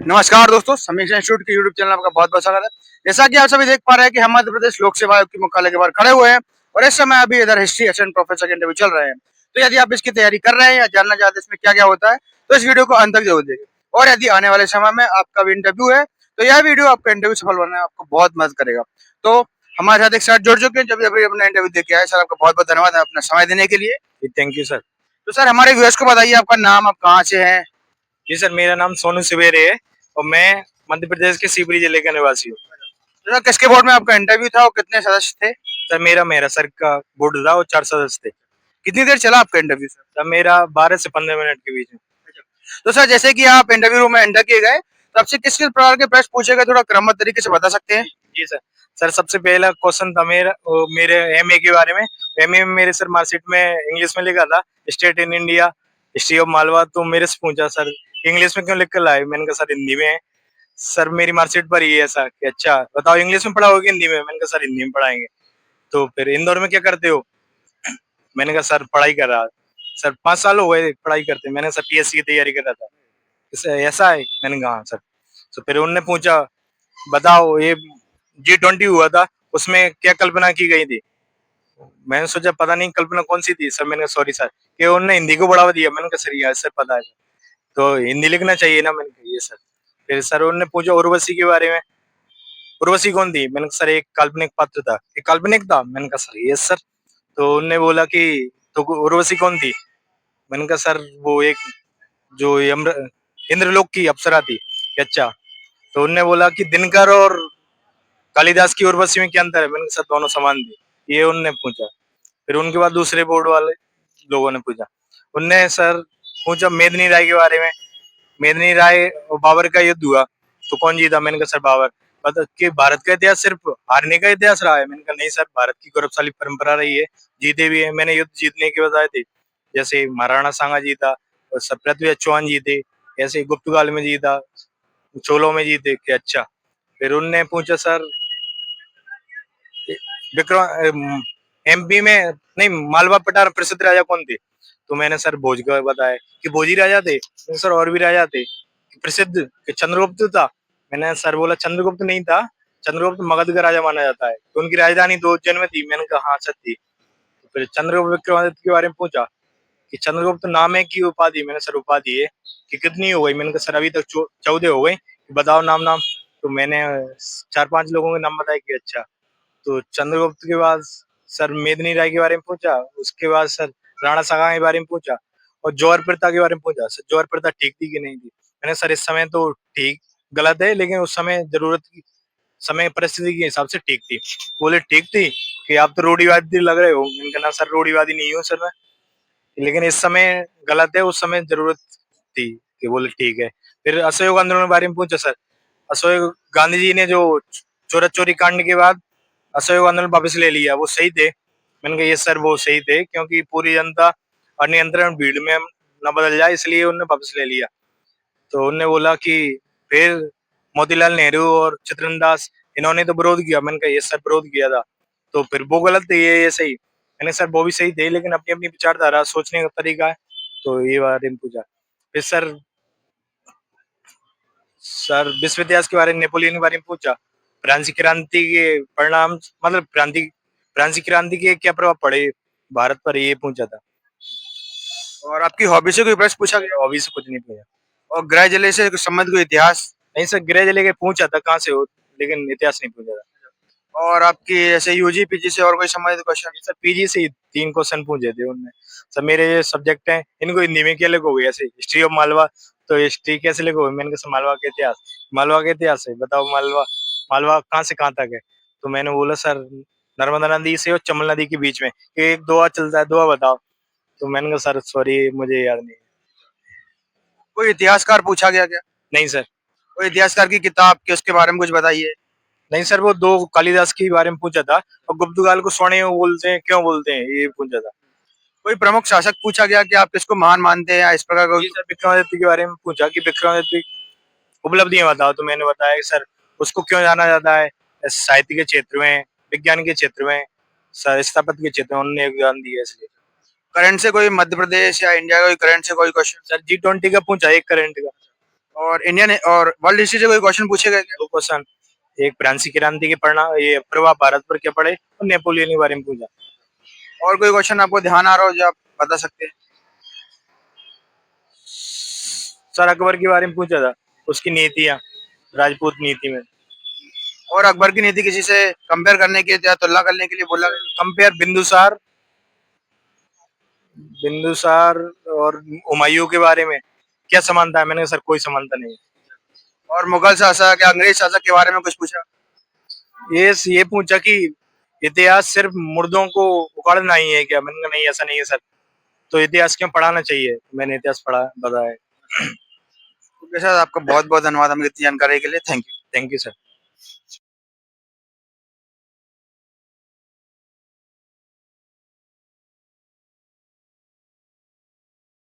नमस्कार दोस्तों, समीक्षा इंस्टीट्यूट के यूट्यूब चैनल में आपका बहुत बहुत स्वागत है। जैसा कि आप सभी देख पा रहे हैं कि हम मध्य प्रदेश लोक सेवा आयोग के मुख्यालय के बाहर खड़े हुए हैं और इस समय अभी इधर हिस्ट्री असिस्टेंट प्रोफेसर के इंटरव्यू चल रहे हैं। तो यदि आप इसकी तैयारी कर रहे हैं या जानना चाहते हैं इसमें क्या क्या होता है, तो इस वीडियो को अंत तक जरूर देखें। और यदि आने वाले समय में आपका भी इंटरव्यू है, तो यह वीडियो आपका इंटरव्यू सफल बनने में आपको बहुत मदद करेगा। तो हमारे साथ एक सर जुड़ चुके हैं, जब अभी अपना इंटरव्यू देके आए। सर, आपका बहुत बहुत धन्यवाद अपना समय देने के लिए। Thank you sir. तो सर, हमारे व्यूअर्स को बताइए आपका नाम, आप कहाँ से हैं। जी सर, मेरा नाम सोनू सवेरे है और मैं मध्य प्रदेश के शिवपुरी जिले का निवासी हूँ। तो सर, किसके बोर्ड में आपका इंटरव्यू था और कितने सदस्य थे। सर, मेरा सर का बोर्ड था और 4 सदस्य थे। कितनी देर चला आपका इंटरव्यू सर। सर, मेरा 12 से 15 मिनट के बीच में। तो सर, जैसे कि आप इंटरव्यू रूम में एंटर किए गए, तो आपसे किस किस प्रकार के प्रश्न पूछे गए, थोड़ा क्रमबद्ध तरीके से बता सकते हैं। जी सर। सर, सबसे पहला क्वेश्चन था मेरे एमए के बारे में। एमए में मेरे सर मार्कशीट में इंग्लिश में लिखा था state in India, history of Malwa. तो मेरे से पूछा, सर इंग्लिश में क्यों लिख कर लाए। मैंने कहा सर हिंदी में है। सर, मेरी मार्कशीट पर ही है ऐसा कि अच्छा बताओ इंग्लिश में पढ़ाओगे हिंदी में। मैंने कहा सर हिंदी में पढ़ाएंगे। तो फिर इंदौर में क्या करते हो। मैंने कहा सर पढ़ाई कर रहा। सर 5 साल हो गए पढ़ाई करते। मैंने सर पीएससी की तैयारी कर रहा था। ऐसा है। मैंने कहा हाँ सर। तो फिर उन्होंने पूछा बताओ ये G20 हुआ था उसमें क्या कल्पना की गई थी। मैंने सोचा पता नहीं कल्पना कौन सी थी। सर मैंने कहा सॉरी सर, कि उन्होंने हिंदी को बढ़ावा दिया। मैंने कहा सर ये सर पता है तो हिंदी लिखना चाहिए ना। मैंने कहा ये सर। फिर सर उन्होंने पूछा उर्वशी के बारे में। उर्वशी कौन थी। मैंने कहा सर एक काल्पनिक पात्र था। ये काल्पनिक था। मैंने कहा सर ये सर। तो उन्होंने बोला कि तो उर्वशी कौन थी। मैंने कहा सर वो एक जो इंद्रलोक की अप्सरा थी। अच्छा। तो उनने बोला कि दिनकर और कालिदास की उर्वशी में क्या अंतर है। मैंने कहा सर दोनों समान थे। ये उनने पूछा। फिर उनके बाद दूसरे बोर्ड वाले लोगों ने पूछा। उनने सर पूछा मेदिनी राय के बारे में। मेदिनी राय और बाबर का युद्ध हुआ तो कौन जीता। मैंने कहा सर बाबर। मतलब कि भारत का इतिहास सिर्फ हारने का इतिहास रहा है। मैंने कहा नहीं सर, भारत की गौरवशाली परंपरा रही है, जीते भी है। मैंने युद्ध जीतने के बताए थे, जैसे महाराणा सांगा जीता और सर पृथ्वी चौहान जीते, ऐसे गुप्तकाल में जीता, चोलों में जीते कि अच्छा। फिर उनने पूछा सर विक्रम एमपी में नहीं मालवा पठार प्रसिद्ध राजा कौन थे। तो मैंने सर भोज का बताया कि भोजी राजा थे। सर और भी राजा थे प्रसिद्ध कि चंद्रगुप्त था। मैंने सर बोला चंद्रगुप्त नहीं था, चंद्रगुप्त मगध का राजा माना जाता है। तो उनकी राजधानी दो उज्जैन में थी। मैंने कहा हाँ सर थी। तो फिर चंद्रगुप्त विक्रमादित्य के बारे में पूछा कि चंद्रगुप्त नाम है की उपाधि। मैंने सर उपाधि है कि कितनी हो गई। मैंने कहा सर अभी तक 14 हो गई, बताओ नाम नाम। तो मैंने 4-5 लोगों के नाम बताए कि अच्छा। तो चंद्रगुप्त के बाद सर मेदिनी राय के बारे में पूछा। उसके बाद सर राणा सागा के बारे में पूछा और जौहर प्रताप के बारे में पूछा। सर जौहर प्रताप ठीक थी कि नहीं थी। मैंने सर इस समय तो ठीक गलत है, लेकिन उस समय जरूरत की समय परिस्थिति के हिसाब से ठीक थी। बोले ठीक थी कि आप तो रूढ़िवादी लग रहे हो। मैंने कहा ना सर रूढ़िवादी नहीं हूँ सर मैं, लेकिन इस समय गलत है, उस समय जरूरत थी। कि बोले ठीक है। फिर असहयोग आंदोलन के बारे में पूछा सर। असहयोग गांधी जी ने जो चोरा चोरी कांड के बाद असहयोग आंदोलन वापस ले लिया, वो सही थे। मैंने कहा ये सर वो सही थे, क्योंकि पूरी जनता अनियंत्रण भीड़ में न बदल जाए, इसलिए उन्होंने वापस ले लिया। तो उन्होंने बोला कि फिर मोतीलाल नेहरू और चित्रन दास इन्होंने तो विरोध किया। मैंने कहा ये सर विरोध किया था तो फिर वो गलत थे, ये सही। मैंने सर वो भी सही थे, लेकिन अपनी अपनी विचारधारा सोचने का तरीका है। तो ये बारे में पूछा। फिर सर सर विश्व इतिहास के बारे में नेपोलियन के बारे में पूछा। फ्रांसीसी क्रांति के परिणाम मतलब फ्रांसीसी क्रांति के क्या प्रभाव पड़े भारत पर, ये पूछा था। और आपकी हॉबी से कोई प्रश्न पूछा गया। हॉबी से कुछ नहीं पूछा। और गृह जिले से संबंधित कोई इतिहास। नहीं सर, गृह जिले के पूछा था कहाँ से हो, लेकिन इतिहास नहीं पूछा था। और आपकी ऐसे यूजी पीजी से और कोई संबंधित क्वेश्चन। सर पीजी से ही 3 क्वेश्चन पूछे थे उनने। सर मेरे जो सब्जेक्ट हैं इनको हिंदी में क्या लिखोगे, ऐसे हिस्ट्री ऑफ मालवा। तो हिस्ट्री कैसे लिखोगे। मैंने कहा मालवा का इतिहास। मालवा का इतिहास है बताओ, मालवा मालवा कहाँ से कहाँ तक है। तो मैंने बोला सर नर्मदा नदी से और चमल नदी के बीच में एक दोआ चलता है, दोआ बताओ। तो मैंने कहा सर सॉरी मुझे याद नहीं। कोई इतिहासकार पूछा गया क्या। नहीं सर। कोई इतिहासकार की किताब के उसके बारे में कुछ बताइए। नहीं सर, वो 2 कालिदास के बारे में पूछा था और गुप्तकाल को स्वर्णिम बोलते हैं, क्यों बोलते हैं, ये पूछा था। कोई प्रमुख शासक पूछा गया कि आप किसको महान मानते हैं या इस प्रकार का। जी सर, विक्रमादित्य के बारे में पूछा कि विक्रमादित्य उपलब्धियां बताओ। तो मैंने बताया कि सर उसको क्यों जाना जाता है, साहित्य के क्षेत्र में, विज्ञान के क्षेत्र में, सर स्थापत्य के क्षेत्र में उन्होंने योगदान दिया इसलिए। करंट से कोई मध्य प्रदेश या इंडिया का कोई करंट से कोई क्वेश्चन। सर G20 का पूछा, एक करंट का। और इंडियन और वर्ल्ड हिस्ट्री से कोई क्वेश्चन पूछे गए क्या? दो क्वेश्चन, एक फ्रांसीसी क्रांति के पढ़ना, ये प्रभाव भारत पर क्या पड़े, और नेपोलियन के बारे में पूछा। और कोई क्वेश्चन आपको ध्यान आ रहा हो जो आप बता सकते हैं? सर अकबर के बारे में पूछा था, उसकी नीतियां, राजपूत नीति में। और अकबर की नीति किसी से कंपेयर करने के या तुलना करने के लिए बोला गया? कंपेयर बिंदुसार, बिंदुसार और हुमायूं के बारे में क्या समानता है, मैंने कहा सर कोई समानता नहीं और मुगल शासक या अंग्रेज शासक के बारे में कुछ पूछा? है। ये पूछा कि इतिहास सिर्फ मुर्दों को उखाड़ना ही है क्या, मैंने कहा नहीं ऐसा नहीं है सर, तो इतिहास क्यों पढ़ाना चाहिए, मैंने इतिहास पढ़ा बताया। तो सर आपका बहुत बहुत धन्यवाद हमें इतनी जानकारी के लिए। Thank you. Thank you sir.